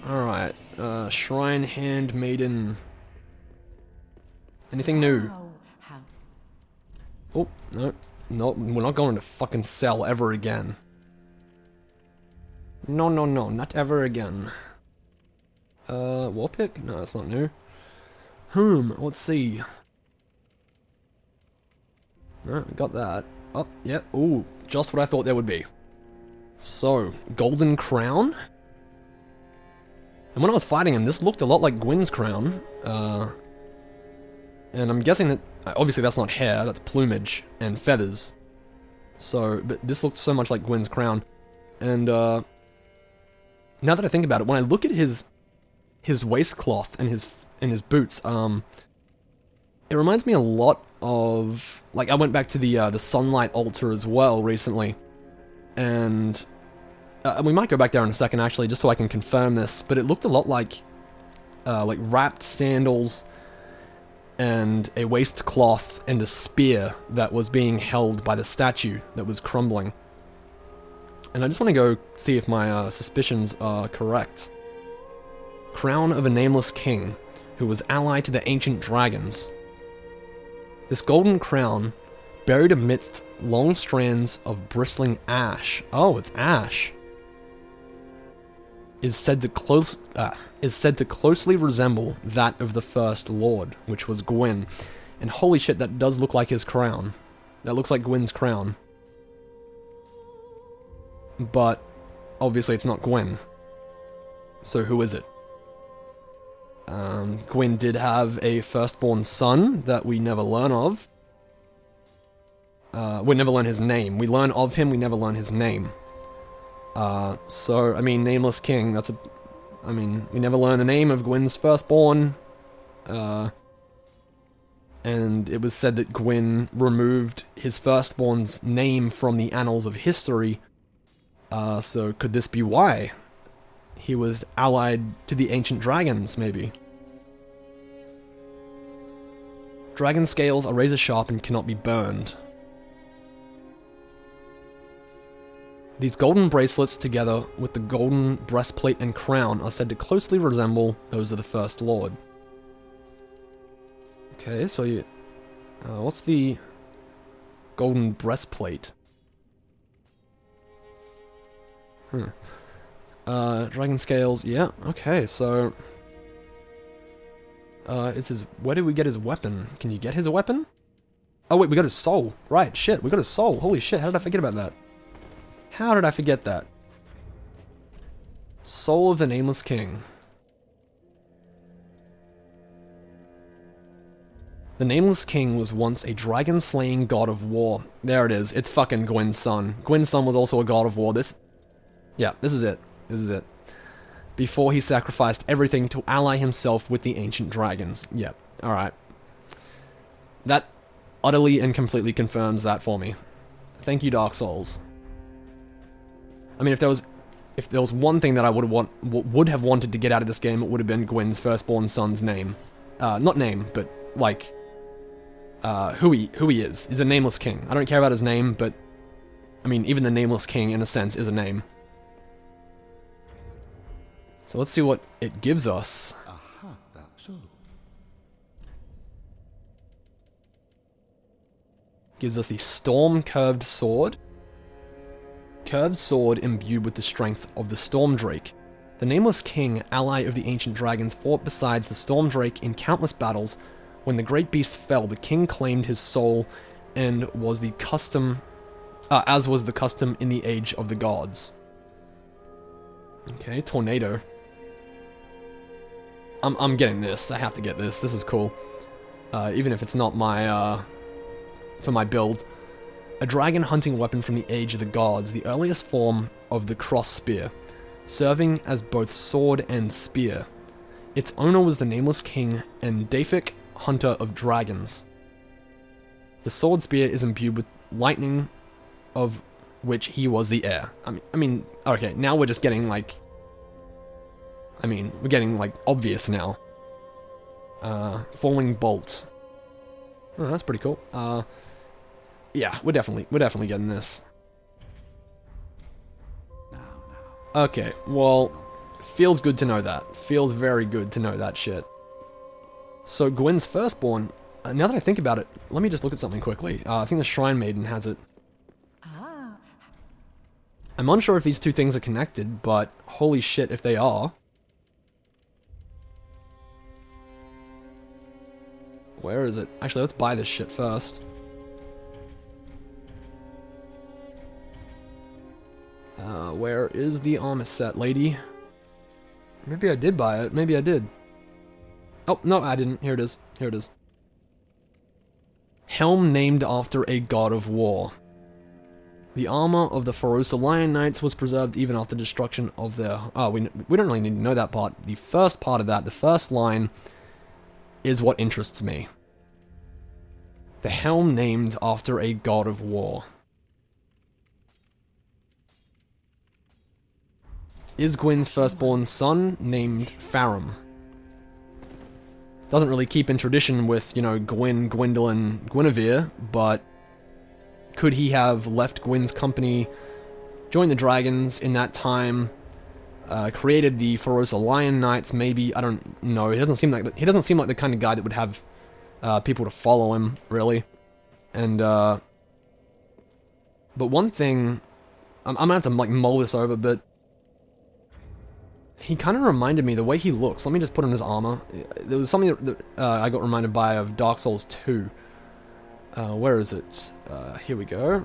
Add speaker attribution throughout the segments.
Speaker 1: Alright, Shrine Handmaiden. Anything new? Oh, no. No, we're not going to fucking sell ever again. No, no, no, not ever again. Warpick? No, that's not new. Let's see. Alright, got that. Oh, yeah, ooh, just what I thought there would be. So, Golden Crown? And when I was fighting him, this looked a lot like Gwyn's crown. And I'm guessing that, obviously that's not hair, that's plumage and feathers. So, but this looked so much like Gwyn's crown. And, now that I think about it, when I look at his waistcloth and his boots, it reminds me a lot of, like, I went back to the Sunlight altar as well recently, and we might go back there in a second actually, just so I can confirm this, but it looked a lot like wrapped sandals and a waistcloth and a spear that was being held by the statue that was crumbling. And I just want to go see if my suspicions are correct. Crown of a nameless king, who was allied to the ancient dragons. This golden crown, buried amidst long strands of bristling ash. Oh, it's ash. Is said to closely resemble that of the First Lord, which was Gwyn. And holy shit, that does look like his crown. That looks like Gwyn's crown. But obviously it's not Gwyn. So who is it? Gwyn did have a firstborn son that we never learn of. We never learn his name. We learn of him, we never learn his name. So, I mean, Nameless King, I mean, we never learn the name of Gwyn's firstborn. And it was said that Gwyn removed his firstborn's name from the annals of history. So could this be why? He was allied to the ancient dragons, maybe. Dragon scales are razor sharp and cannot be burned. These golden bracelets, together with the golden breastplate and crown, are said to closely resemble those of the First Lord. Okay, so you... what's the golden breastplate? Dragon scales, yeah, okay, so... where did we get his weapon? Can you get his weapon? Oh wait, we got his soul. Right, shit, we got his soul. Holy shit, how did I forget about that? How did I forget that? Soul of the Nameless King. The Nameless King was once a dragon-slaying god of war. There it is, it's fucking Gwyn's son. Gwyn's son was also a god of war. Yeah, this is it. This is it. Before he sacrificed everything to ally himself with the ancient dragons. Yep, alright. That utterly and completely confirms that for me. Thank you, Dark Souls. I mean, if there was one thing that I would have wanted to get out of this game, it would have been Gwyn's firstborn son's name. Not name, but, like, who he is. He's a Nameless King. I don't care about his name, but, I mean, even the Nameless King, in a sense, is a name. So let's see what it gives us. Gives us the Storm Curved Sword. Curved sword imbued with the strength of the Storm Drake. The Nameless King, ally of the ancient dragons, fought besides the Storm Drake in countless battles. When the great beast fell, the king claimed his soul, and was the custom, as was the custom in the Age of the Gods. Okay, Tornado. I'm getting this. I have to get this. This is cool. Even if it's not my, for my build. A dragon hunting weapon from the Age of the Gods, the earliest form of the cross spear, serving as both sword and spear. Its owner was the Nameless King and Dafik, hunter of dragons. The sword spear is imbued with lightning, of which he was the heir. I mean, okay, now we're just getting like... we're getting like obvious now. Falling bolt. Oh, that's pretty cool. Yeah, we're definitely getting this. Okay, well, Feels good to know that. Feels very good to know that shit. So Gwyn's firstborn, now that I think about it, let me just look at something quickly. I think the Shrine Maiden has it. I'm unsure if these two things are connected, but holy shit if they are. Where is it? Actually, let's buy this shit first. Where is the armor set, lady? Maybe I did buy it. Maybe I did. Oh, no, I didn't. Here it is. Here it is. Helm named after a god of war. The armor of the Ferosa Lion Knights was preserved even after destruction of their... Oh, we don't really need to know that part. The first part of that, the first line, is what interests me. The helm named after a god of war. Is Gwyn's firstborn son named Farum? Doesn't really keep in tradition with, you know, Gwyn, Gwyndolin, Guinevere, but could he have left Gwyn's company, joined the dragons in that time, created the Ferosa Lion Knights? Maybe, I don't know. He doesn't seem like the kind of guy that would have people to follow him, really. And but one thing, I'm gonna have to like mull this over, but he kind of reminded me, the way he looks. Let me just put on his armor. There was something that I got reminded by of Dark Souls 2. Where is it? Here we go.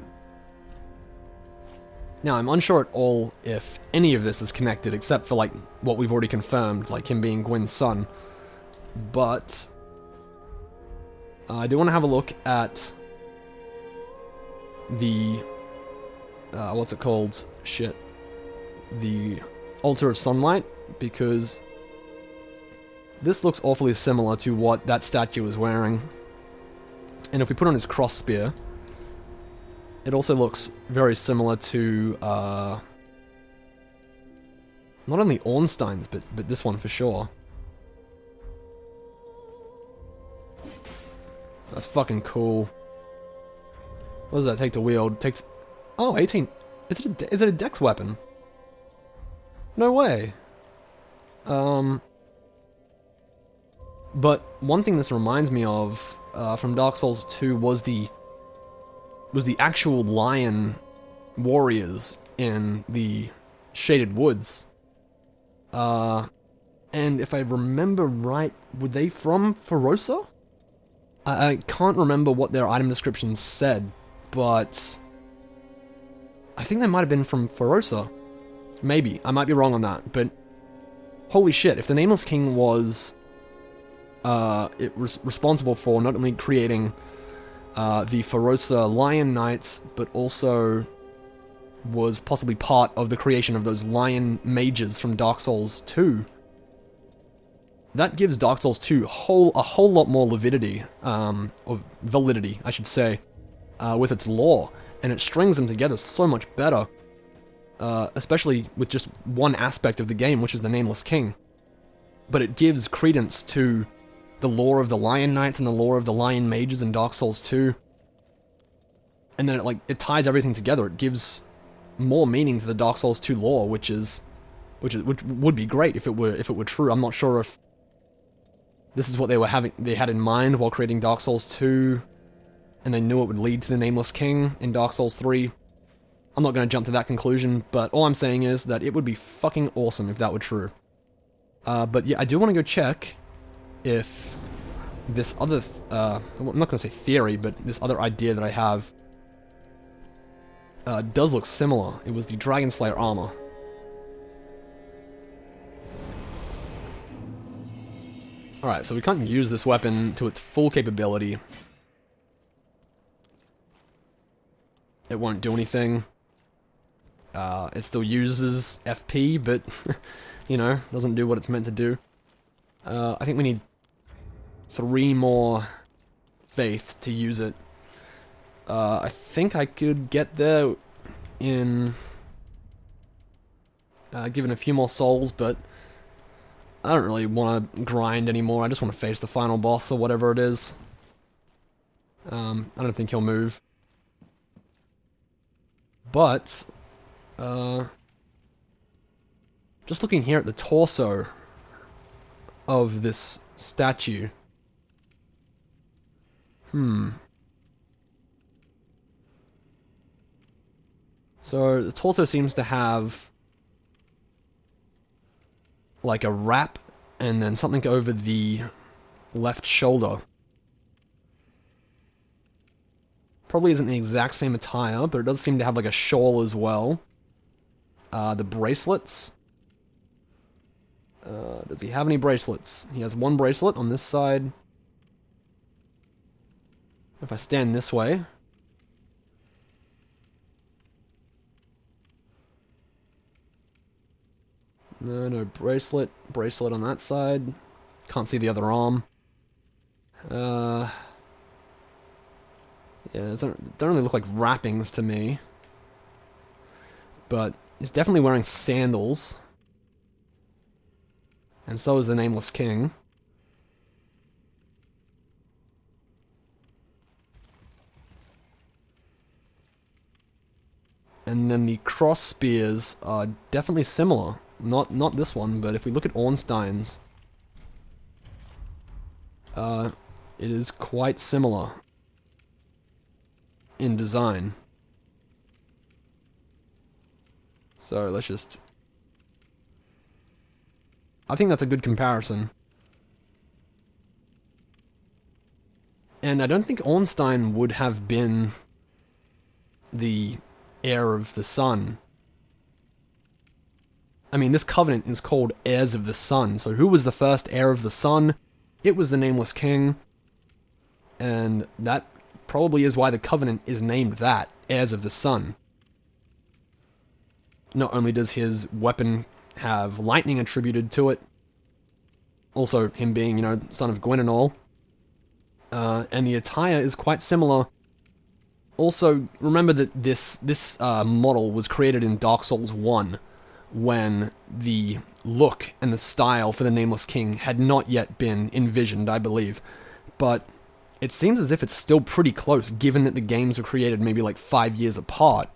Speaker 1: Now, I'm unsure at all if any of this is connected, except for, like, what we've already confirmed, like him being Gwyn's son. But I do want to have a look at the... what's it called? Shit. The Altar of Sunlight, because this looks awfully similar to what that statue is wearing. And if we put on his cross spear, it also looks very similar to not only Ornstein's, but this one for sure. That's fucking cool. What does that take to wield? It takes... Oh, 18. Is it a dex weapon? No way. But one thing this reminds me of from Dark Souls 2 was the actual lion warriors in the Shaded Woods. And if I remember right, were they from Ferosa? I can't remember what their item description said, but I think they might have been from Ferosa. Maybe. I might be wrong on that, but holy shit, if the Nameless King was responsible for not only creating the Ferosa Lion Knights, but also was possibly part of the creation of those Lion Mages from Dark Souls 2, that gives Dark Souls 2 a whole lot more validity, I should say, with its lore, and it strings them together so much better. Especially with just one aspect of the game, which is the Nameless King. But it gives credence to the lore of the Lion Knights and the lore of the Lion Mages in Dark Souls 2. And then it ties everything together. It gives more meaning to the Dark Souls 2 lore, which would be great if it were true. I'm not sure if this is what they had in mind while creating Dark Souls 2, and they knew it would lead to the Nameless King in Dark Souls 3. I'm not going to jump to that conclusion, but all I'm saying is that it would be fucking awesome if that were true. But yeah, I do want to go check if this other, I'm not going to say theory, but this other idea that I have does look similar. It was the Dragon Slayer armor. Alright, so we can't use this weapon to its full capability. It won't do anything. It still uses FP, but, you know, doesn't do what it's meant to do. I think we need 3 more faith to use it. I think I could get there in given a few more souls, but I don't really want to grind anymore. I just want to face the final boss or whatever it is. I don't think he'll move. But, Just looking here at the torso of this statue. So the torso seems to have like a wrap and then something over the left shoulder. Probably isn't the exact same attire, but it does seem to have like a shawl as well. The bracelets. Does he have any bracelets? He has one bracelet on this side. If I stand this way. No bracelet. Bracelet on that side. Can't see the other arm. Yeah, it don't really look like wrappings to me. But he's definitely wearing sandals. And so is the Nameless King. And then the cross spears are definitely similar. Not this one, but if we look at Ornstein's, it is quite similar in design. So let's just... I think that's a good comparison. And I don't think Ornstein would have been the heir of the sun. I mean, this covenant is called Heirs of the Sun, so who was the first heir of the sun? It was the Nameless King. And that probably is why the covenant is named that, Heirs of the Sun. Not only does his weapon have lightning attributed to it, also him being, son of Gwyn and all, and the attire is quite similar. Also, remember that this model was created in Dark Souls 1, when the look and the style for the Nameless King had not yet been envisioned, I believe. But it seems as if it's still pretty close, given that the games were created maybe like 5 years apart,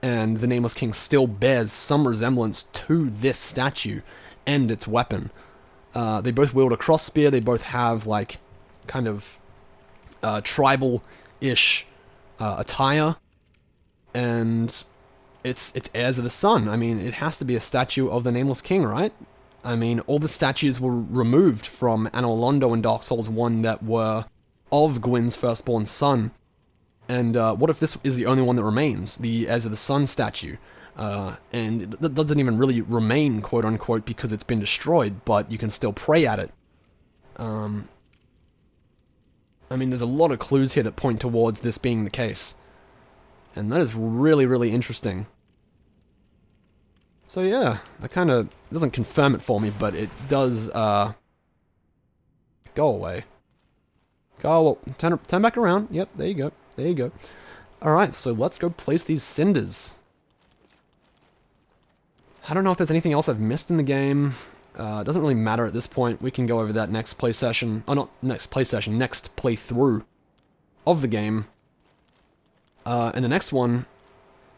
Speaker 1: and the Nameless King still bears some resemblance to this statue and its weapon. They both wield a cross spear, they both have like kind of tribal-ish attire, and it's Heirs of the Sun. I mean, it has to be a statue of the Nameless King, right? I mean, all the statues were removed from Anor Londo in Dark Souls 1 that were of Gwyn's firstborn son. And what if this is the only one that remains, the Heirs of the Sun statue? And it doesn't even really remain, quote-unquote, because it's been destroyed, but you can still pray at it. I mean, there's a lot of clues here that point towards this being the case. And that is really, really interesting. So yeah, that kind of doesn't confirm it for me, but it does, go away. Turn back around. Yep, there you go. There you go. Alright, so let's go place these cinders. I don't know if there's anything else I've missed in the game. It doesn't really matter at this point. We can go over that next play session. Oh, not next play session, next playthrough of the game. And the next one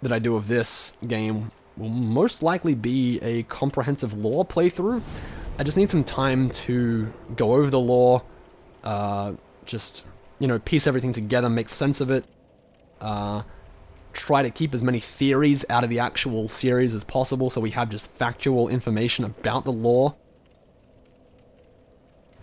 Speaker 1: that I do of this game will most likely be a comprehensive lore playthrough. I just need some time to go over the lore, just, piece everything together, make sense of it, try to keep as many theories out of the actual series as possible so we have just factual information about the lore.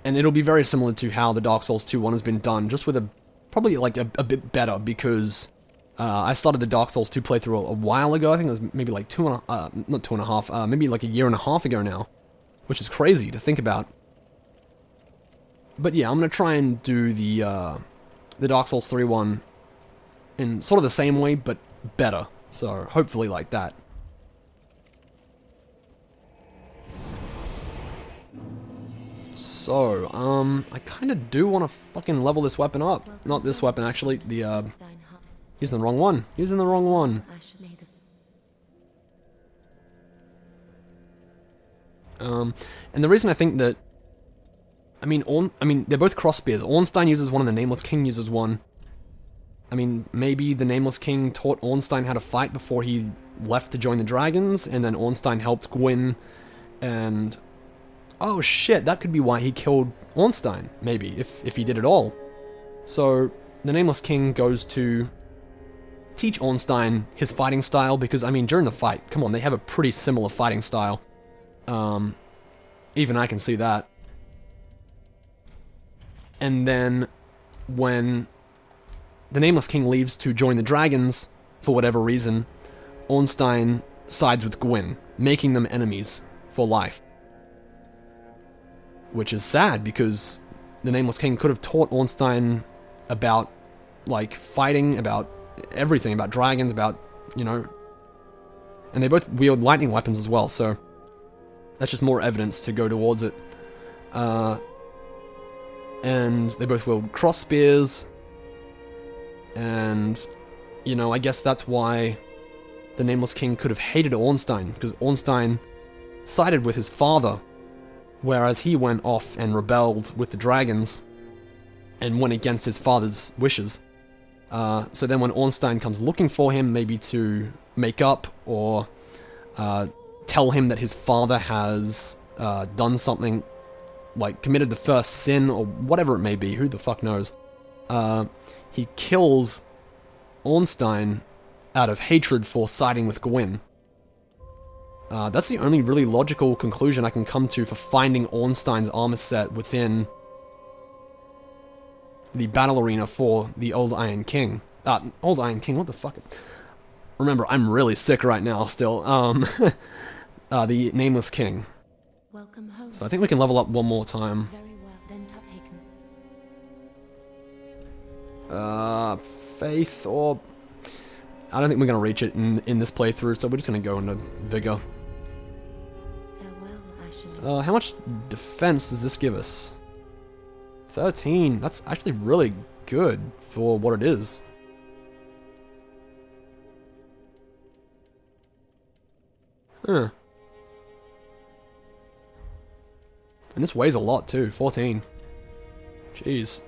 Speaker 1: And it'll be very similar to how the Dark Souls 2 one has been done, just with probably like a bit better, because I started the Dark Souls 2 playthrough a while ago. I think it was maybe like not 2.5, maybe like a year and a half ago now, which is crazy to think about. But yeah, I'm gonna try and do the Dark Souls 3 one in sort of the same way, but better. So hopefully like that. So, I kind of do want to fucking level this weapon up. Not this weapon, actually. The, using the wrong one. Using the wrong one. And the reason I think that... I mean, they're both cross spears. Ornstein uses one and the Nameless King uses one. I mean, maybe the Nameless King taught Ornstein how to fight before he left to join the dragons, and then Ornstein helped Gwyn And oh shit, that could be why he killed Ornstein, maybe, if he did it all. So the Nameless King goes to teach Ornstein his fighting style, because I mean during the fight, come on, they have a pretty similar fighting style. Even I can see that. And then when the Nameless King leaves to join the dragons, for whatever reason, Ornstein sides with Gwyn, making them enemies for life. Which is sad, because the Nameless King could have taught Ornstein about, like, fighting, about everything, about dragons, about, you know... And they both wield lightning weapons as well, so... That's just more evidence to go towards it. And they both wield cross spears. And, you know, I guess that's why the Nameless King could have hated Ornstein, because Ornstein sided with his father, whereas he went off and rebelled with the dragons and went against his father's wishes. So then when Ornstein comes looking for him, maybe to make up or tell him that his father has done something, like committed the first sin or whatever it may be, who the fuck knows, he kills Ornstein out of hatred for siding with Gwyn. That's the only really logical conclusion I can come to for finding Ornstein's armor set within the battle arena for the Old Iron King. Old Iron King, what the fuck? Remember, I'm really sick right now still. The Nameless King.
Speaker 2: Welcome home.
Speaker 1: So I think we can level up one more time.
Speaker 2: Very well, then Tuphaken.
Speaker 1: Faith or... I don't think we're going to reach it in this playthrough, so we're just going to go into Vigor.
Speaker 2: Farewell, Ashen.
Speaker 1: How much defense does this give us? 13. That's actually really good for what it is. Huh. And this weighs a lot too, 14. Jeez.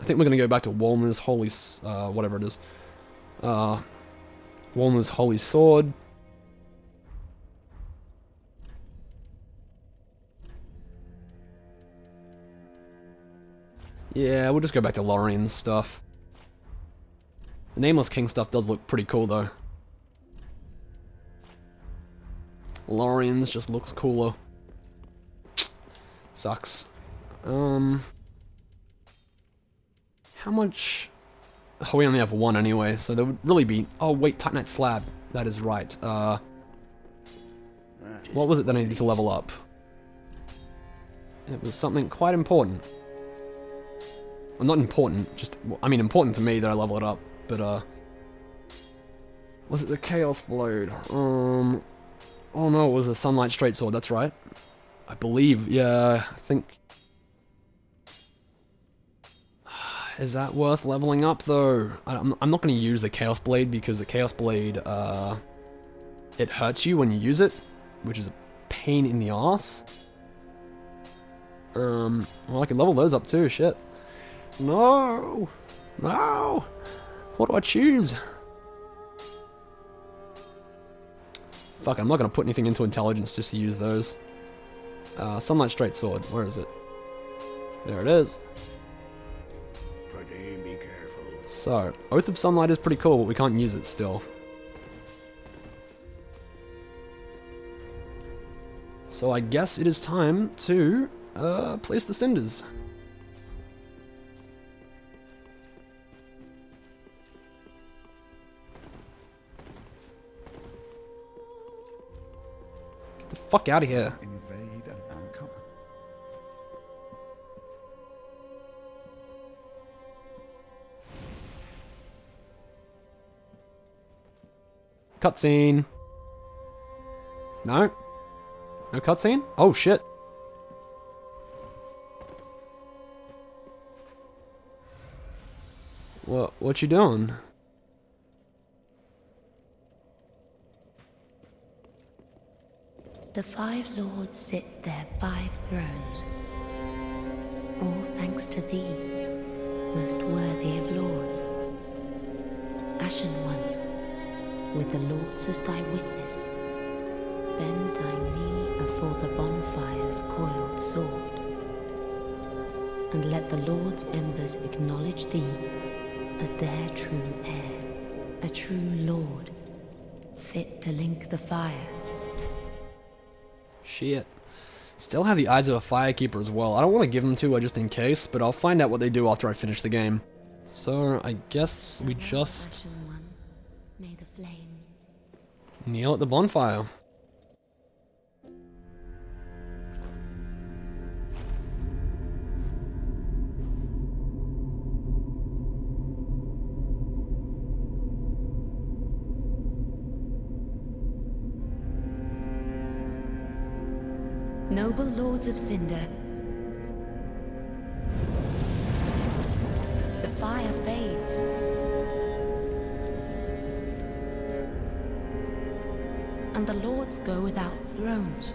Speaker 1: I think we're gonna go back to Walmer's Holy... whatever it is. Walmer's Holy Sword. Yeah, we'll just go back to Lorien's stuff. The Nameless King stuff does look pretty cool though. Lorien's just looks cooler. Sucks. How much... Oh, we only have one anyway, so there would really be... Oh wait, Titanite Slab. That is right. What was it that I needed to level up? It was something quite important. Well, not important, just... I mean, important to me that I level it up, but was it the Chaos Blade? Oh no, it was a Sunlight Straight Sword, that's right. I believe, yeah, I think... Is that worth leveling up, though? I'm not going to use the Chaos Blade, because the Chaos Blade, it hurts you when you use it, which is a pain in the ass. Well, I can level those up too, shit. No! No! What do I choose? Fuck, I'm not going to put anything into intelligence just to use those. Sunlight Straight Sword, where is it? There it is.
Speaker 3: Be careful.
Speaker 1: So, Oath of Sunlight is pretty cool, but we can't use it still. So I guess it is time to place the cinders. Get the fuck out of here.
Speaker 3: Invade an outcome.
Speaker 1: Cutscene. No? No cutscene? Oh shit. What you doing?
Speaker 2: The 5 lords sit their 5 thrones, all thanks to thee, most worthy of lords. Ashen One, with the lords as thy witness, Bend thy knee afore the bonfire's coiled sword, and let the Lord's embers acknowledge thee as their true heir, a true lord, fit to link the fire.
Speaker 1: Shit. Still have the eyes of a firekeeper as well. I don't want to give them to her just in case, but I'll find out what they do after I finish the game. So, I guess we just
Speaker 2: Ashen one, may the flames.
Speaker 1: kneel at the bonfire.
Speaker 2: Noble lords of Cinder, the fire fades. And the lords go without thrones.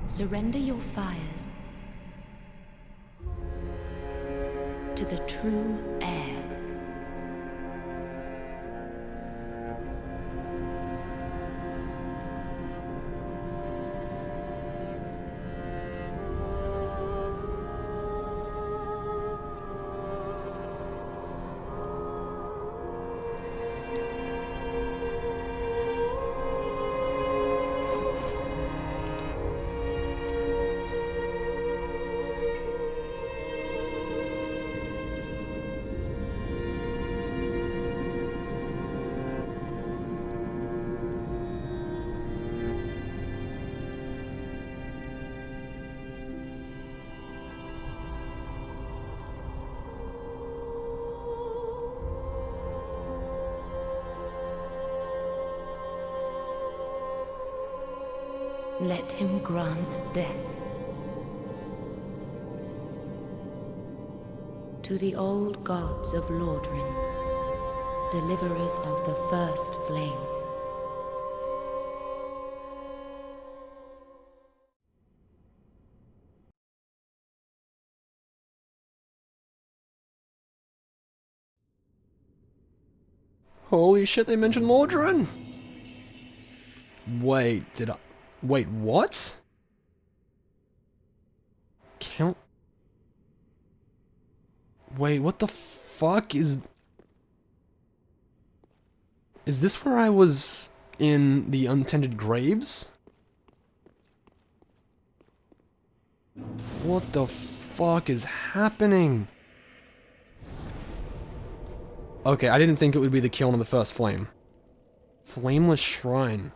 Speaker 2: Surrender your fires to the true heir. Let him grant death to the old gods of Lordran, deliverers of the first flame.
Speaker 1: Holy shit, they mentioned Lordran! Wait, Wait, what? Count... Wait, what the fuck is... Is this where I was in the untended graves? What the fuck is happening? Okay, I didn't think it would be the kiln of the first flame. Flameless shrine.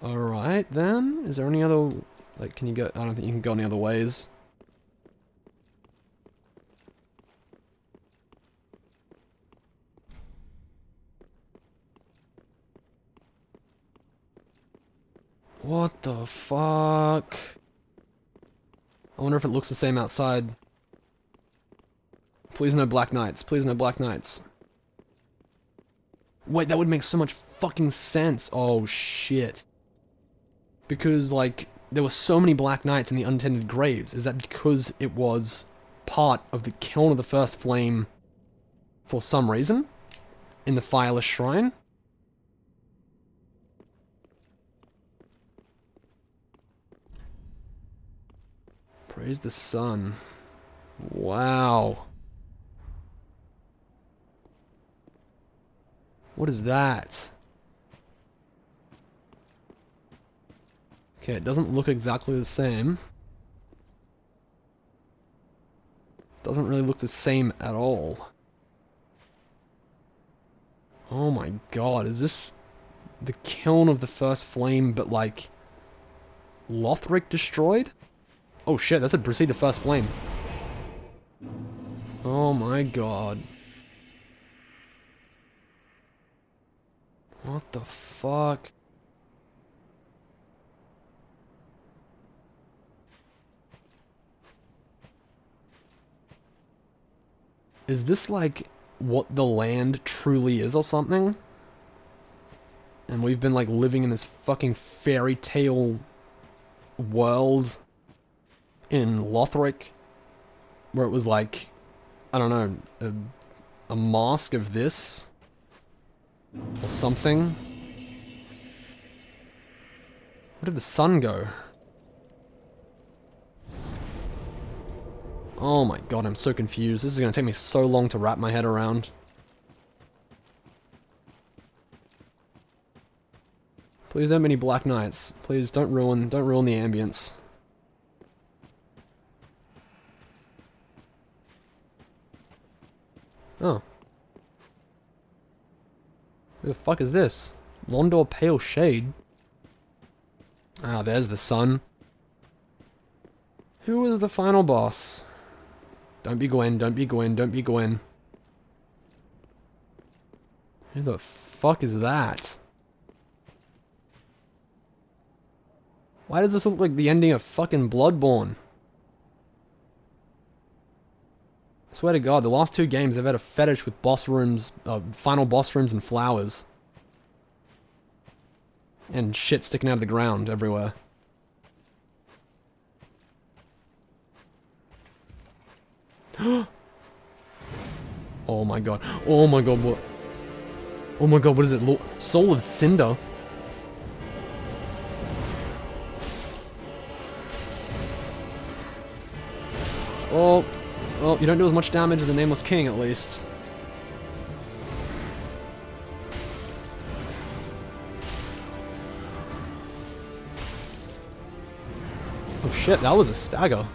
Speaker 1: Alright, then. Is there any other... Like, can you go... I don't think you can go any other ways. What the fuck? I wonder if it looks the same outside. Please no Black Knights. Please no Black Knights. Wait, that would make so much fucking sense. Oh, shit. Because, like, there were so many Black Knights in the untended graves. Is that because it was part of the kiln of the first flame for some reason? In the Fireless Shrine? Praise the sun. Wow. What is that? Okay, it doesn't look exactly the same. Doesn't really look the same at all. Oh my god, is this the kiln of the first flame, but like Lothric destroyed? Oh shit, that said proceed the first flame. Oh my god. What the fuck? Is this like what the land truly is or something? And we've been like living in this fucking fairy tale world in Lothric where it was like, I don't know, a mask of this or something. Where did the sun go? Oh my god, I'm so confused. This is gonna take me so long to wrap my head around. Please don't be any Black Knights. Please don't ruin the ambience. Oh. Who the fuck is this? Londor Pale Shade? Ah, there's the sun. Who is the final boss? Don't be Gwen, don't be Gwen, don't be Gwen. Who the fuck is that? Why does this look like the ending of fucking Bloodborne? I swear to god, the last 2 games I've had a fetish with boss rooms, final boss rooms and flowers. And shit sticking out of the ground everywhere. Oh my god. Oh my god, what? Oh my god, what is it? Soul of Cinder? Oh, well, you don't do as much damage as the Nameless King, at least. Oh shit, that was a stagger.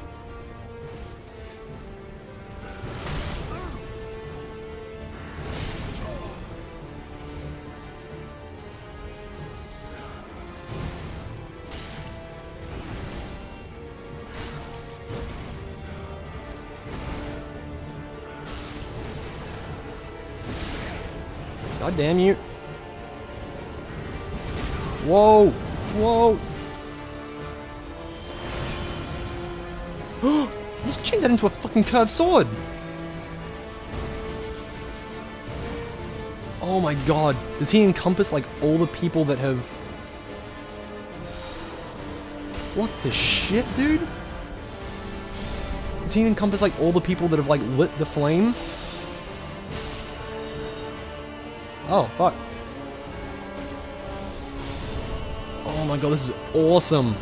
Speaker 1: God damn you. Whoa! Whoa! Just changed that into a fucking curved sword! Oh my god. Does he encompass like all the people that have... What the shit, dude? Does he encompass like all the people that have like lit the flame? Oh, fuck. Oh my god, this is awesome.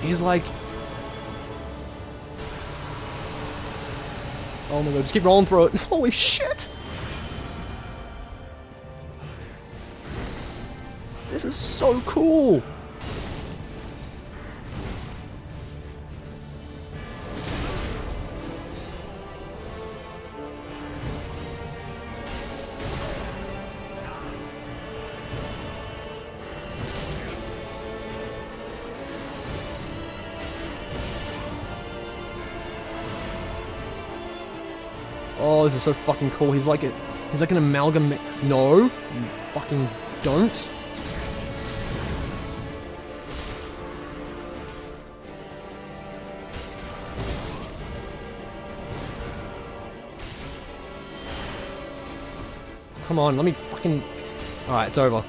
Speaker 1: He's like... Oh my god, just keep rolling through it. Holy shit! This is so cool! Oh, this is so fucking cool. He's like an amalgam. No, you fucking don't. Come on, let me fucking... Alright, it's over.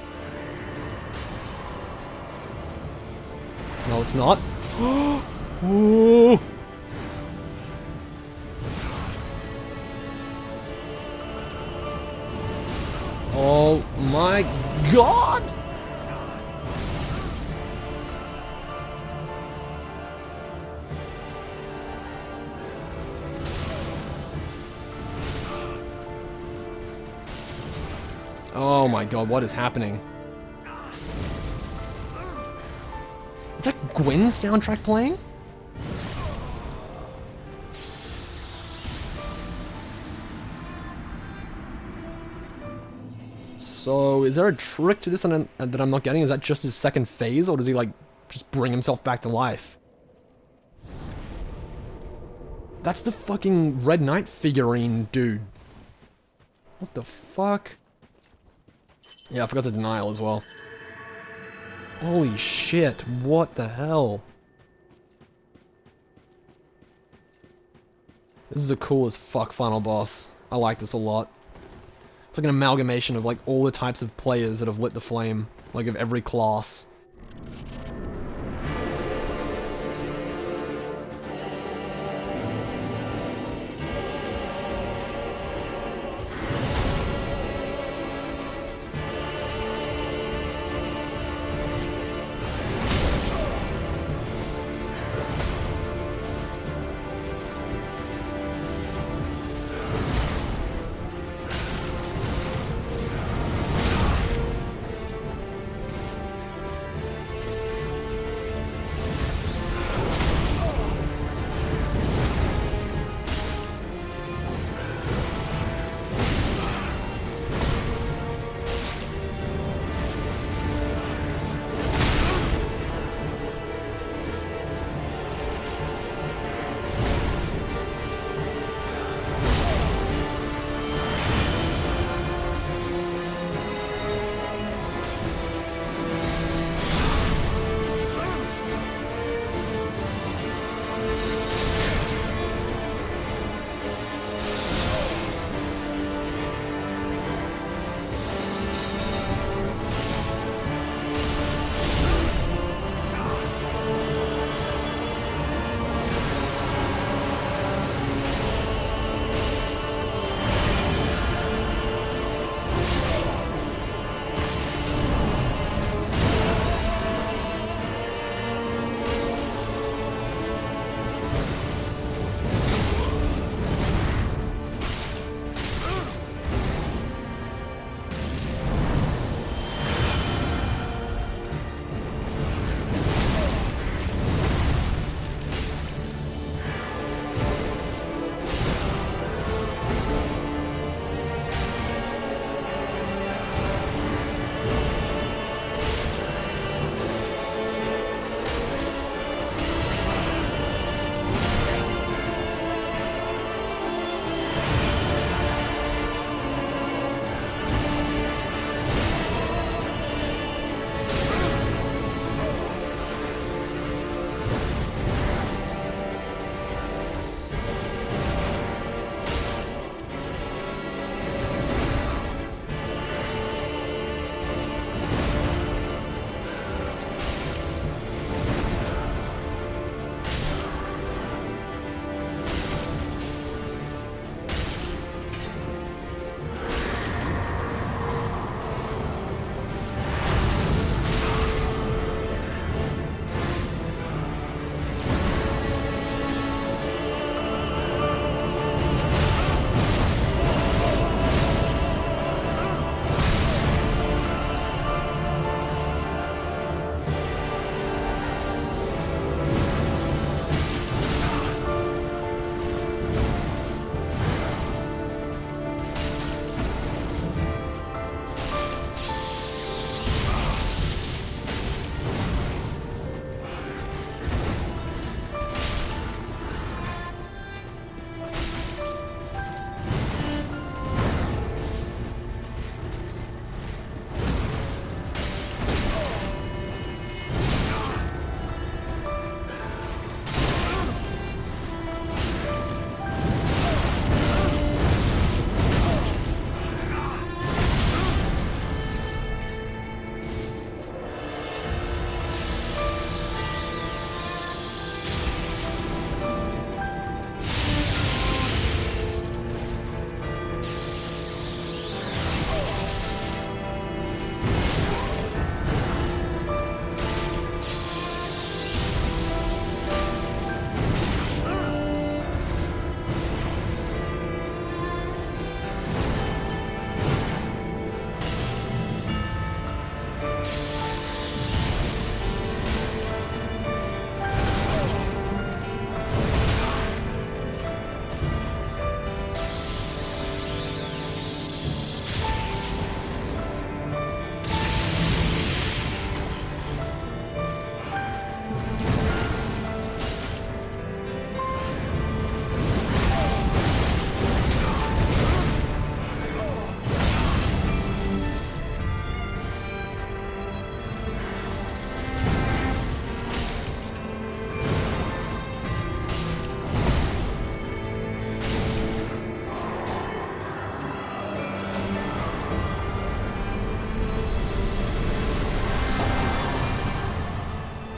Speaker 1: No, it's not. Ooh. Oh my god! Oh my god, what is happening? Is that Gwen's soundtrack playing? So, is there a trick to this that I'm not getting? Is that just his second phase, or does he, like, just bring himself back to life? That's the fucking Red Knight figurine, dude. What the fuck? Yeah, I forgot the denial as well. Holy shit, what the hell? This is a cool as fuck final boss. I like this a lot. It's like an amalgamation of like all the types of players that have lit the flame, like of every class.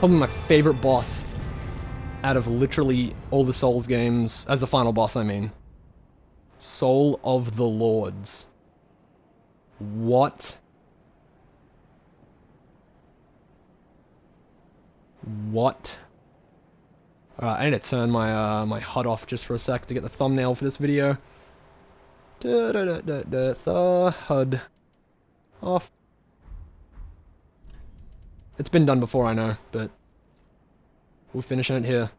Speaker 1: Probably my favorite boss out of literally all the Souls games, as the final boss, I mean. Soul of the Lords. What? What? Alright, I need to turn my my HUD off just for a sec to get the thumbnail for this video. The HUD off. It's been done before, I know, but we're finishing it here.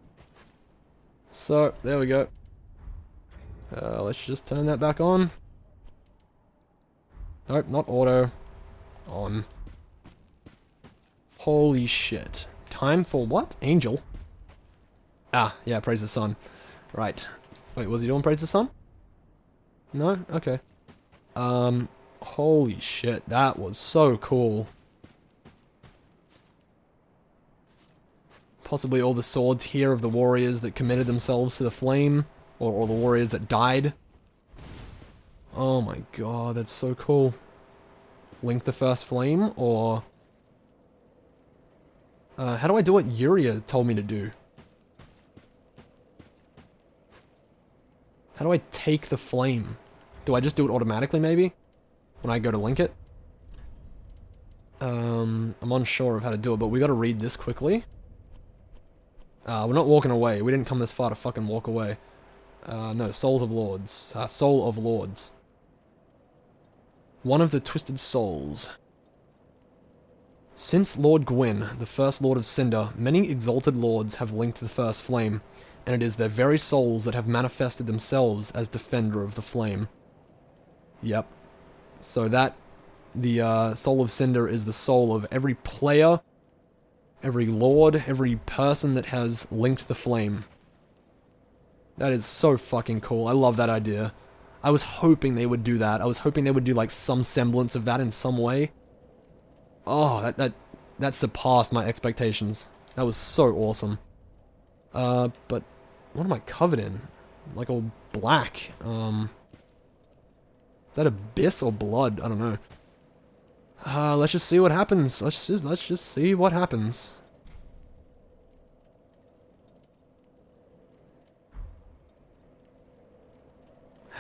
Speaker 1: So, there we go. Let's just turn that back on. Nope, not auto. On. Holy shit. Time for what? Angel? Ah, yeah, praise the sun. Right. Wait, was he doing praise the sun? No? Okay. Holy shit, that was so cool. Possibly all the swords here of the warriors that committed themselves to the flame, or the warriors that died. Oh my god, that's so cool. Link the first flame, or... how do I do what Yuria told me to do? How do I take the flame? Do I just do it automatically, maybe? When I go to link it? I'm unsure of how to do it, but we gotta read this quickly. We're not walking away. We didn't come this far to fucking walk away. No, Souls of Lords. Soul of Lords. One of the Twisted Souls. Since Lord Gwyn, the first Lord of Cinder, many exalted lords have linked the first flame, and it is their very souls that have manifested themselves as defender of the flame. Yep. So that, the Soul of Cinder is the soul of every player, every lord, every person that has linked the flame. That is so fucking cool. I love that idea. I was hoping they would do that. I was hoping they would do like some semblance of that in some way. Oh, that surpassed my expectations. That was so awesome. But what am I covered in? Like all black. Is that abyss or blood? I don't know. Let's just see what happens. Let's just see what happens.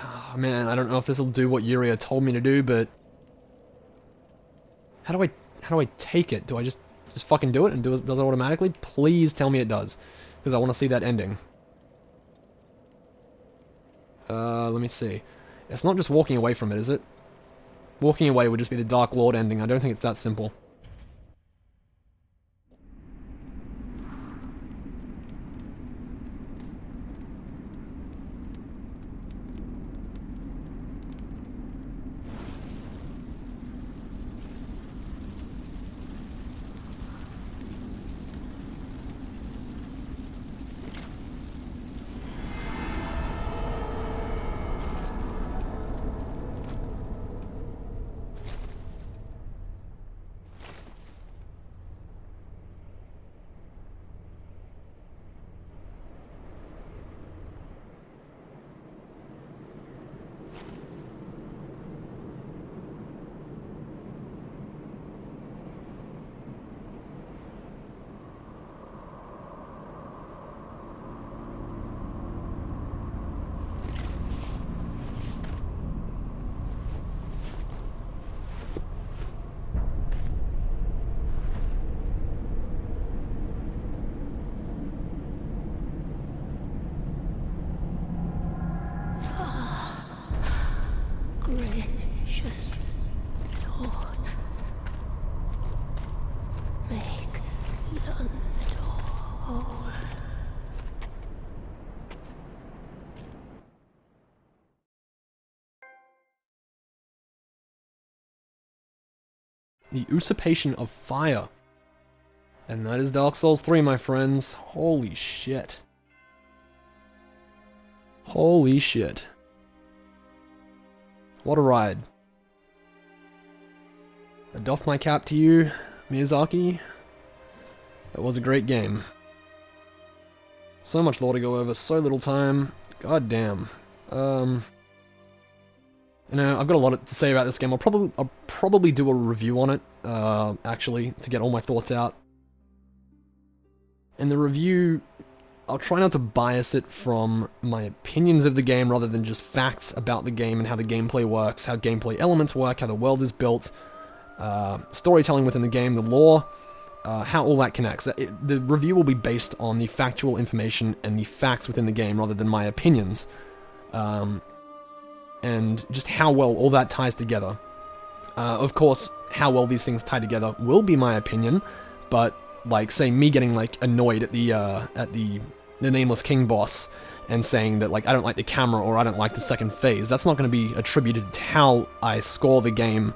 Speaker 1: Oh, man, I don't know if this will do what Yuria told me to do, but how do I take it? Do I just fucking do it and does it automatically? Please tell me it does, because I want to see that ending. Let me see. It's not just walking away from it, is it? Walking away would just be the Dark Lord ending. I don't think it's that simple.
Speaker 2: Gracious Lord, make Londor whole.
Speaker 1: The Usurpation of Fire. And that is Dark Souls 3, my friends. Holy shit. Holy shit. What a ride. I doff my cap to you, Miyazaki. That was a great game. So much lore to go over, so little time. God damn. You know, I've got a lot to say about this game. I'll probably do a review on it, actually, to get all my thoughts out. And the review, I'll try not to bias it from my opinions of the game rather than just facts about the game and how the gameplay works, how gameplay elements work, how the world is built, storytelling within the game, the lore, how all that connects. The review will be based on the factual information and the facts within the game rather than my opinions. And just how well all that ties together. Of course, how well these things tie together will be my opinion, but, like, say, me getting, like, annoyed at the Nameless King boss and saying that, like, I don't like the camera or I don't like the second phase, that's not going to be attributed to how I score the game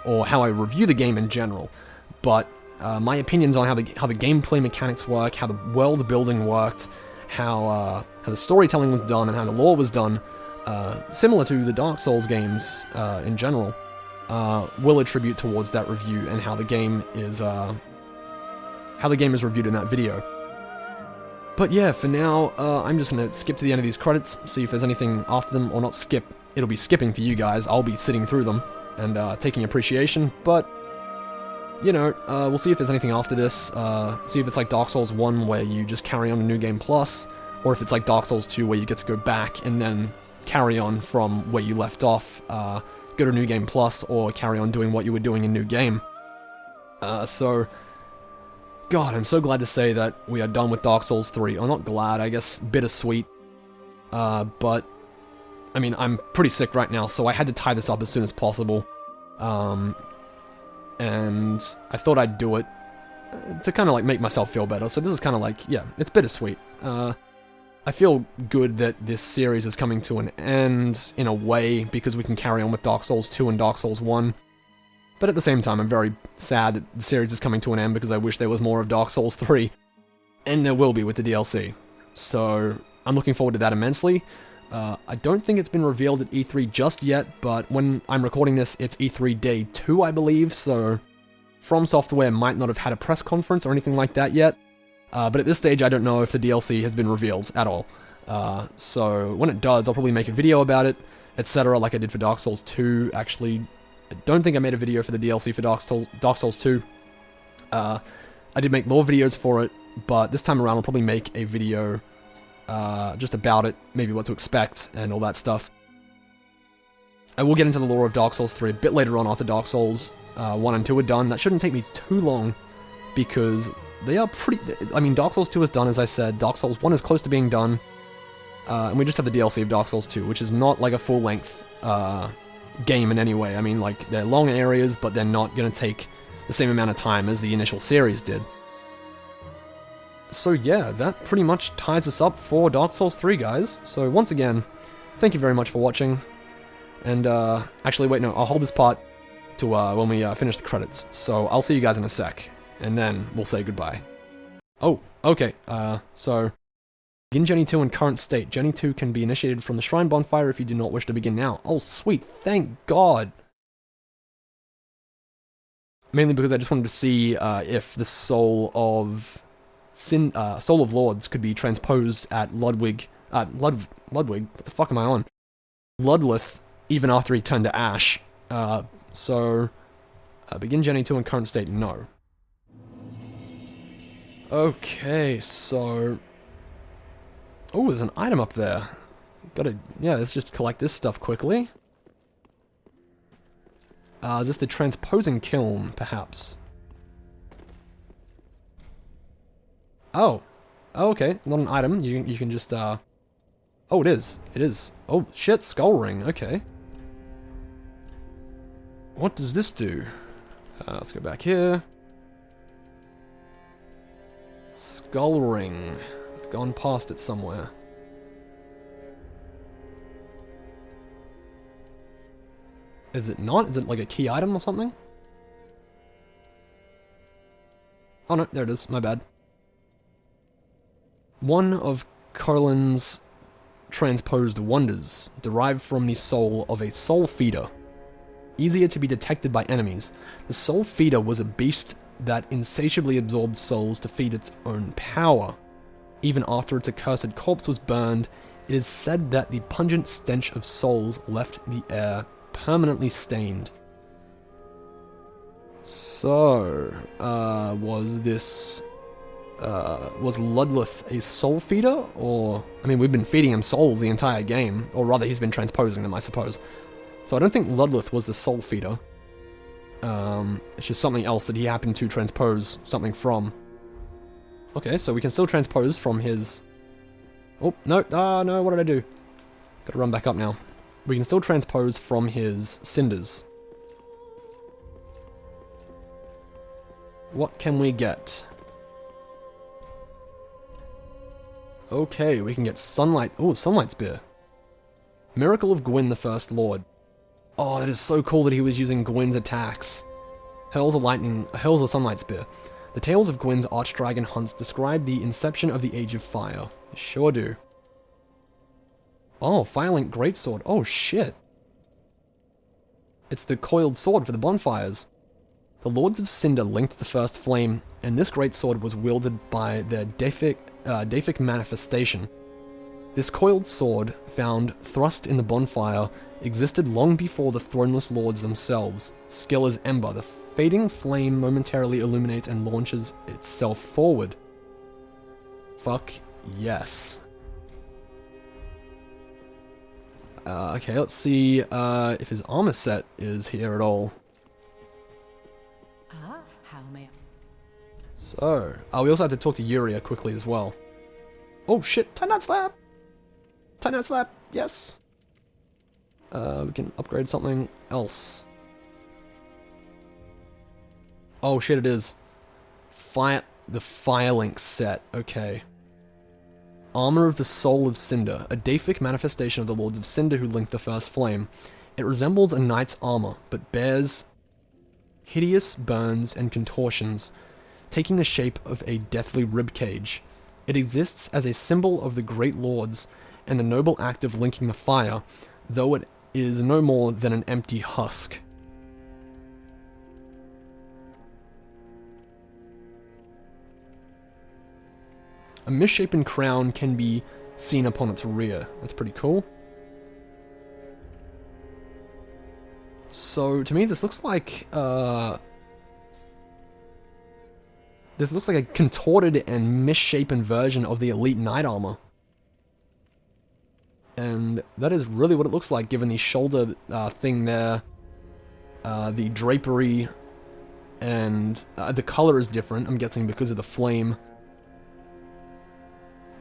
Speaker 1: or how I review the game in general. But my opinions on how the gameplay mechanics work, how the world building worked, how the storytelling was done, and how the lore was done, similar to the Dark Souls games in general, will attribute towards that review and how the game is reviewed in that video. But yeah, for now, I'm just gonna skip to the end of these credits, see if there's anything after them, or not skip. It'll be skipping for you guys. I'll be sitting through them and taking appreciation, but you know, we'll see if there's anything after this, see if it's like Dark Souls 1 where you just carry on a New Game Plus, or if it's like Dark Souls 2 where you get to go back and then carry on from where you left off, go to New Game Plus, or carry on doing what you were doing in New Game. So, God, I'm so glad to say that we are done with Dark Souls 3. Or not glad, I guess bittersweet. But, I mean, I'm pretty sick right now, so I had to tie this up as soon as possible. And I thought I'd do it to kind of like make myself feel better. So this is kind of like, yeah, it's bittersweet. I feel good that this series is coming to an end in a way because we can carry on with Dark Souls 2 and Dark Souls 1. But at the same time, I'm very sad that the series is coming to an end because I wish there was more of Dark Souls 3. And there will be with the DLC. So I'm looking forward to that immensely. I don't think it's been revealed at E3 just yet, but when I'm recording this, it's E3 Day 2, I believe, so From Software might not have had a press conference or anything like that yet, but at this stage I don't know if the DLC has been revealed at all. So when it does, I'll probably make a video about it, etc., like I did for Dark Souls 2. Actually, I don't think I made a video for the DLC for Dark Souls 2. I did make lore videos for it, but this time around I'll probably make a video just about it, maybe what to expect, and all that stuff. I will get into the lore of Dark Souls 3 a bit later on after Dark Souls 1 and 2 are done. That shouldn't take me too long, because they are pretty... I mean, Dark Souls 2 is done, as I said. Dark Souls 1 is close to being done. And we just have the DLC of Dark Souls 2, which is not like a full-length game in any way. I mean, like, they're long areas, but they're not going to take the same amount of time as the initial series did. So yeah, that pretty much ties us up for Dark Souls 3, guys. So once again, thank you very much for watching. And actually, wait, no, I'll hold this part to when we finish the credits. So I'll see you guys in a sec, and then we'll say goodbye. Oh, okay, so begin Journey 2 in current state. Journey 2 can be initiated from the Shrine Bonfire if you do not wish to begin now. Oh, sweet, thank God. Mainly because I just wanted to see if the Soul of Lords could be transposed at Ludwig, what the fuck am I on? Ludleth, even after he turned to ash. Begin Journey 2 in current state, no. Okay, so... Oh, there's an item up there. Yeah, let's just collect this stuff quickly. Is this the transposing kiln, perhaps? Oh, okay, not an item. You can just oh, it is. It is. Oh shit, skull ring. Okay. What does this do? Let's go back here. Skull ring. I've gone past it somewhere. Is it not? Is it like a key item or something? Oh no, there it is. My bad. One of Carlin's transposed wonders, derived from the soul of a soul feeder. Easier to be detected by enemies. The soul feeder was a beast that insatiably absorbed souls to feed its own power. Even after its accursed corpse was burned, it is said that the pungent stench of souls left the air permanently stained. So, was this Was Ludleth a soul feeder? Or, I mean, we've been feeding him souls the entire game. Or rather, he's been transposing them, I suppose. So I don't think Ludleth was the soul feeder. It's just something else that he happened to transpose something from. Okay, so we can still transpose from his... Oh, no, no, what did I do? Gotta run back up now. We can still transpose from his cinders. What can we get? Okay, we can get Sunlight... Oh, Sunlight Spear. Miracle of Gwyn the First Lord. Oh, that is so cool that he was using Gwyn's attacks. Hurls a Sunlight Spear. The tales of Gwyn's Archdragon hunts describe the inception of the Age of Fire. They sure do. Oh, Firelink Greatsword. Oh, shit. It's the coiled sword for the bonfires. The Lords of Cinder linked the first flame, and this greatsword was wielded by their Deific manifestation. This coiled sword, found thrust in the bonfire, existed long before the throneless lords themselves. Skill as Ember. The fading flame momentarily illuminates and launches itself forward. Fuck yes. Okay, let's see if his armor set is here at all.
Speaker 4: How may I?
Speaker 1: So, we also have to talk to Yuria quickly as well. Oh shit, Titanite Slap! Titanite Slap, yes! We can upgrade something else. Oh shit, it is. The Firelink set, okay. Armor of the Soul of Cinder, a deific manifestation of the Lords of Cinder who linked the first flame. It resembles a knight's armor, but bears hideous burns and contortions, taking the shape of a deathly ribcage. It exists as a symbol of the great lords and the noble act of linking the fire, though it is no more than an empty husk. A misshapen crown can be seen upon its rear. That's pretty cool. So, to me, this looks like a contorted and misshapen version of the Elite Knight armor. And that is really what it looks like, given the shoulder thing there, the drapery, and the color is different, I'm guessing because of the flame.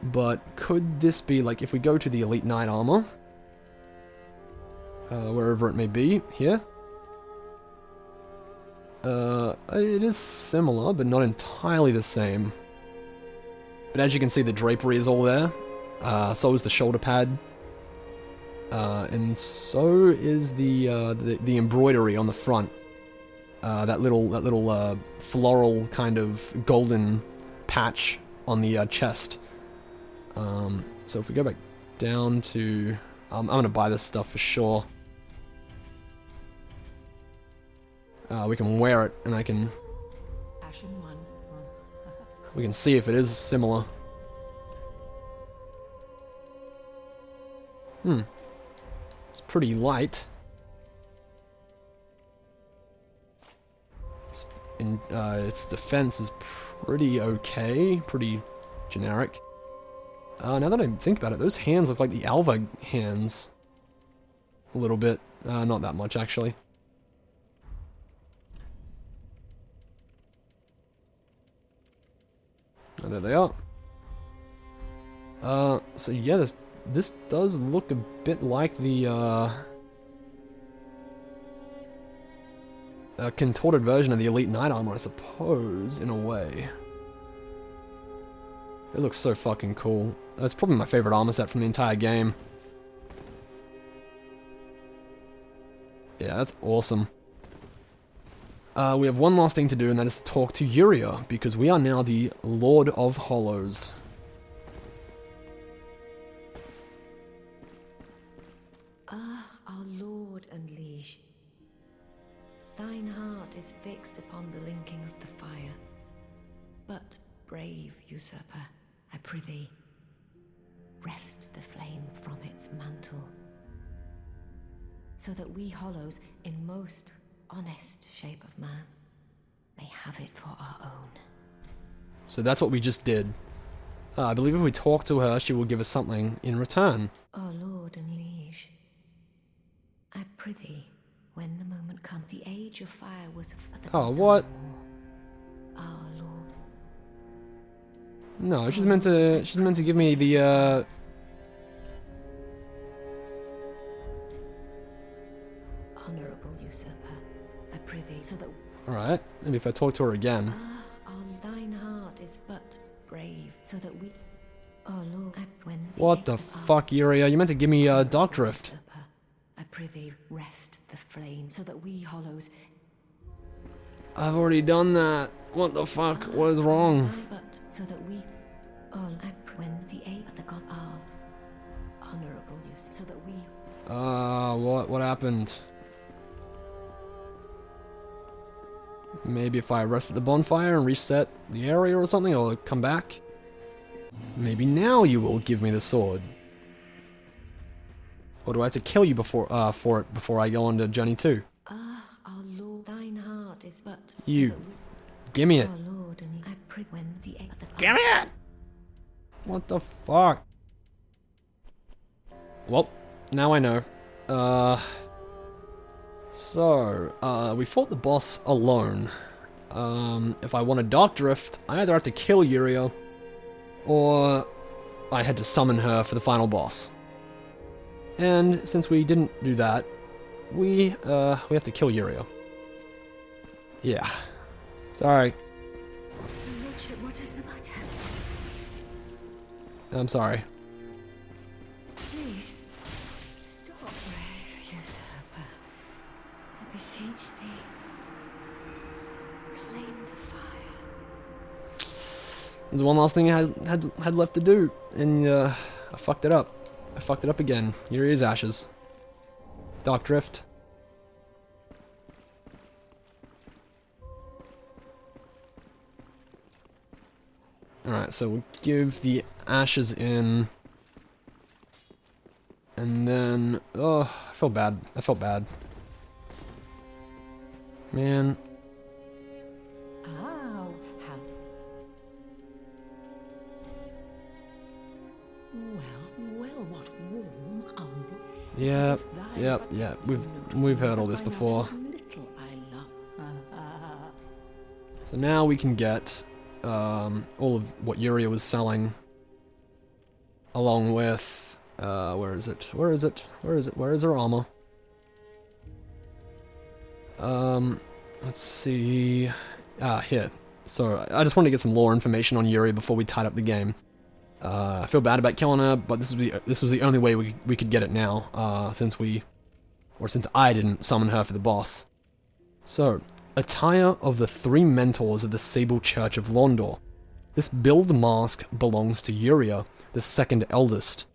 Speaker 1: But could this be, like, if we go to the Elite Knight armor, wherever it may be, here, it is similar, but not entirely the same. But as you can see, the drapery is all there, so is the shoulder pad, and so is the embroidery on the front. That little floral kind of golden patch on the chest. So if we go back down to... I'm going to buy this stuff for sure. We can wear it, and I can...
Speaker 4: Ashen one.
Speaker 1: We can see if it is similar. It's pretty light. Its defense is pretty okay, pretty generic. Now that I think about it, those hands look like the Alva hands. A little bit. Not that much, actually. Oh, there they are. So yeah, this does look a bit like the, a contorted version of the Elite Knight armor, I suppose, in a way. It looks so fucking cool. That's probably my favorite armor set from the entire game. Yeah, that's awesome. We have one last thing to do, and that is to talk to Yuria, because we are now the Lord of Hollows.
Speaker 2: Our lord and liege, thine heart is fixed upon the linking of the fire. But, brave usurper, I prithee, wrest the flame from its mantle, so that we hollows, in most honest shape of man, may have it for our own.
Speaker 1: So that's what we just did. I believe if we talk to her, she will give us something in return.
Speaker 2: Our lord and liege, I prithee, when the moment comes, the age of fire was for the
Speaker 1: Oh,
Speaker 2: gods
Speaker 1: what?
Speaker 2: of war. Our lord.
Speaker 1: No, she's meant to give me the,
Speaker 2: Honorable usurper, I prithee, so that
Speaker 1: Alright, maybe if I talk to her again.
Speaker 2: thine heart is but brave, so that we, our lord, when
Speaker 1: What the fuck, Yuria? You meant to give me, Dark Drift.
Speaker 2: usurper, I prithee, rest the flame, so that we hollows,
Speaker 1: I've already done that. What the fuck? What is wrong?
Speaker 2: but so that we, all, when the ape of the god are honorable use, so that we,
Speaker 1: What happened? Maybe if I rest at the bonfire and reset the area or something, I'll come back. Maybe now you will give me the sword. Or do I have to kill you before I go on to Journey 2?
Speaker 2: our lord, thine heart is but so
Speaker 1: You.
Speaker 2: that we,
Speaker 1: Give me it.
Speaker 2: our lord, and I pray when the ape of the
Speaker 1: Give me it! What the fuck? Well, now I know. We fought the boss alone. If I want a Dark Drift, I either have to kill Yuria, or I had to summon her for the final boss. And since we didn't do that, we have to kill Yuria. Yeah. Sorry.
Speaker 2: Richard, what is the matter?
Speaker 1: I'm sorry.
Speaker 2: Please, stop, brave usurper. I beseech thee. Claim the fire.
Speaker 1: There's one last thing I had left to do, and I fucked it up. I fucked it up again. Yuria's ashes. Dark Drift. Alright, so we'll give the ashes in. And then... Oh, I felt bad. I felt bad. Man.
Speaker 4: How? Well, what warm umber.
Speaker 1: Yep, yep. We've heard all this before.
Speaker 4: Little I love.
Speaker 1: So now we can get all of what Yuria was selling, along with where is it? Where is her armor? Let's see. Here. So I just wanted to get some lore information on Yuria before we tied up the game. I feel bad about killing her, but this was the only way we could get it now, since I didn't summon her for the boss. So, attire of the 3 mentors of the Sable Church of Londor. This build mask belongs to Yuria, the second eldest.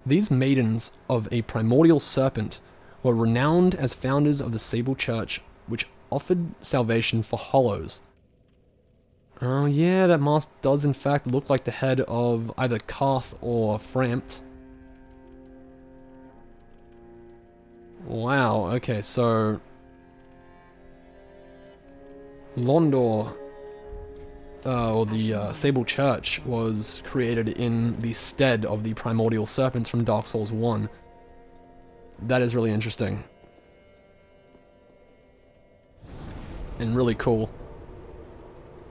Speaker 1: These maidens of a primordial serpent were renowned as founders of the Sable Church, which offered salvation for hollows. Oh yeah, that mask does in fact look like the head of either Karth or Frampt. Wow, okay, so... Londor, or the Sable Church, was created in the stead of the primordial serpents from Dark Souls 1. That is really interesting. And really cool.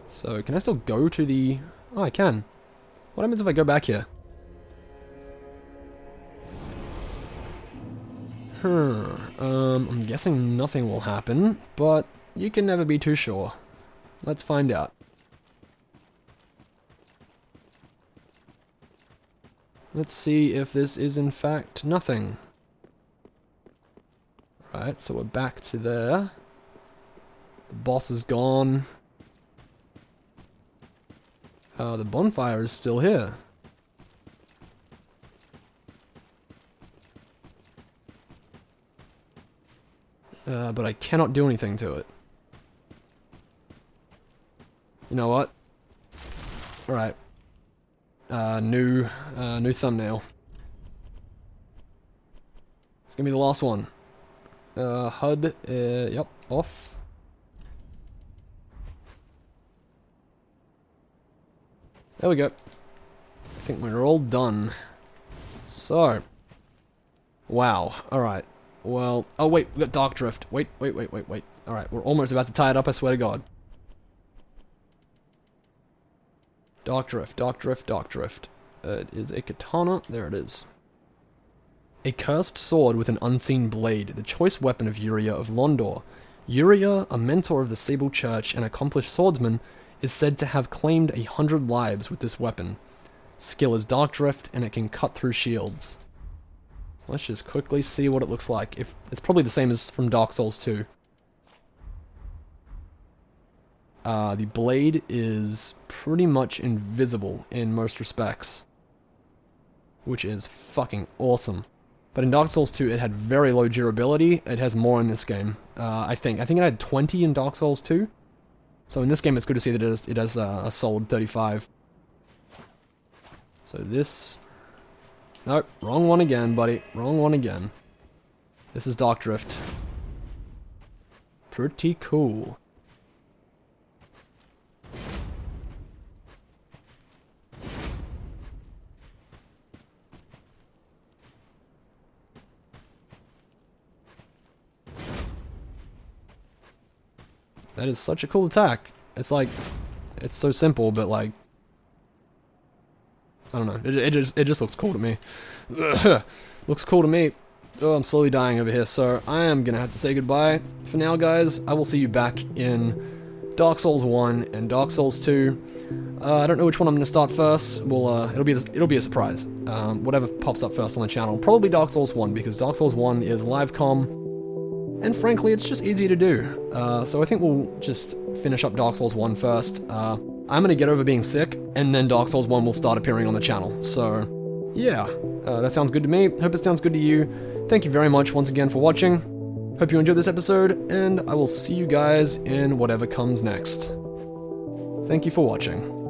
Speaker 1: So, can I still go to the... Oh, I can. What happens if I go back here? I'm guessing nothing will happen, but you can never be too sure. Let's find out. Let's see if this is in fact nothing. Right, so we're back to there. The boss is gone. The bonfire is still here. But I cannot do anything to it. You know what? Alright. New thumbnail. It's gonna be the last one. HUD, yep, off. There we go. I think we're all done. So. Wow. Alright. Well. Oh, wait. We got Dark Drift. Wait. Alright. We're almost about to tie it up, I swear to God. Dark Drift. It is a katana. There it is. A cursed sword with an unseen blade, the choice weapon of Yuria of Londor. Yuria, a mentor of the Sable Church and accomplished swordsman, is said to have claimed 100 lives with this weapon. Skill is Dark Drift, and it can cut through shields. Let's just quickly see what it looks like. It's probably the same as from Dark Souls 2. The blade is pretty much invisible in most respects, which is fucking awesome. But in Dark Souls 2, it had very low durability. It has more in this game, I think. I think it had 20 in Dark Souls 2. So in this game, it's good to see that it has a solid 35. So this... Nope, wrong one again, buddy. Wrong one again. This is Dark Drift. Pretty cool. That is such a cool attack. It's like, it's so simple, but like, I don't know. It just looks cool to me. Looks cool to me. Oh, I'm slowly dying over here, so I am gonna have to say goodbye for now, guys. I will see you back in Dark Souls 1 and Dark Souls 2. I don't know which one I'm gonna start first. Well, it'll be a surprise. Whatever pops up first on the channel. Probably Dark Souls 1, because Dark Souls 1 is live comm. And frankly, it's just easy to do. So I think we'll just finish up Dark Souls 1 first. I'm gonna get over being sick, and then Dark Souls 1 will start appearing on the channel. So, yeah, that sounds good to me. Hope it sounds good to you. Thank you very much once again for watching. Hope you enjoyed this episode, and I will see you guys in whatever comes next. Thank you for watching.